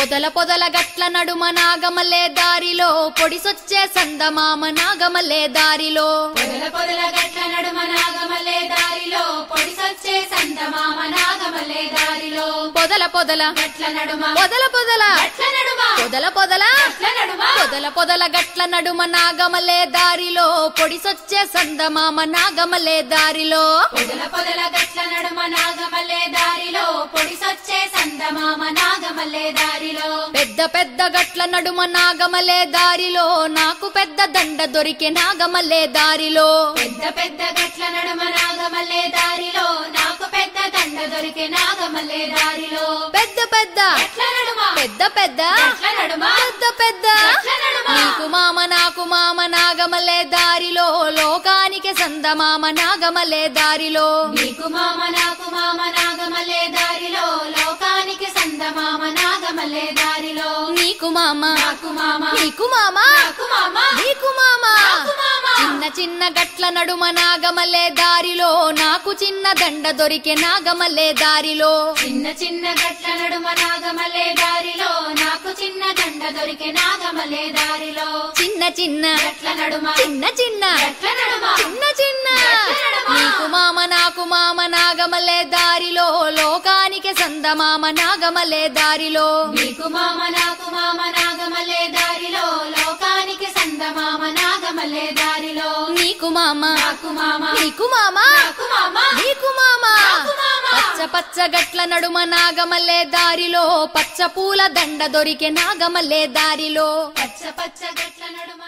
పొదల పొదల గట్ల నడుమ నాగమల్లే దారిలో పొడిసొచ్చే సందమామ నాగమల్లే దారిలో పొదల పొదల గట్ల నడుమ నాగమల్లే దారిలో పొడిసొచ్చే సందమామ నాగమల్లే దారిలో పొదల పొదల గట్ల నడుమ పొదల పొదల గట్ల నడుమ పొదల పొదల గట్ల నడుమ పొదల పొదల గట్ల నడుమ నాగమల్లే దారిలో పొడిసొచ్చే సందమామ నాగమల్లే దారిలో పొదల పొదల గట్ల నడుమ నాగమల్లే దారిలో పొడిసొచ్చే సందమామ నాగమల్లే దారిలో పెద్ద పెద్ద గట్ల నడుమ నాగమల్లే దారిలో నాకు పెద్ద దండ దొరికే నాగమల్లే దారిలో పెద్ద పెద్ద గట్ల నడుమ నాగమల్లే దారిలో నాకు పెద్ద దండ దొరికే నాగమల్లే దారిలో పెద్ద పెద్ద గట్ల నడుమ పెద్ద పెద్ద గట్ల నడుమ పెద్ద పెద్ద గట్ల నడుమ నీకు మామ నాకు మామ నాగమల్లే దారిలో లోకానికి సందమామ నాగమల్లే దారిలో నీకు మామ నాకు మామ నాగమల్లే దారిలో లోకానికి సందమామ నాగమల్లే దారిలో నీకు మామ నాకు మామ నీకు మామ నాకు మామ నీకు మామ నాకు మామ చిన్న చిన్న గట్ల నడుమ నాగమల్లే దారిలో నాకు చిన్న దండ దొరికే నాగమల్లే దారిలో చిన్న చిన్న గట్ల నడుమ నాగమల్లే దారిలో నాకు చిన్న దండ దొరికే నాగమల్లే దారిలో చిన్న చిన్న గట్ల నడుమ చిన్న చిన్న గట్ల నడుమ చిన్న చిన్న గట్ల నడుమ నీకు మామ నాకు మామ నాగమల్లే దారిలో లోకానికి సందమామ నాగమల్లే దారిలో నీకు మామ నాకు మామ నాగమల్లే దారిలో లోకానికి సందమామ నాగమల్లే దారిలో నీకు మామ నాకు మామ నీకు మామ నాకు మామ నీకు మామ నాకు మామ పచ్చ పచ్చ గట్ల నడుమ నాగమల్లే దారిలో పచ్చ పూల దండ దొరికే నాగమల్లే దారిలో పచ్చ పచ్చ గట్ల నడుమ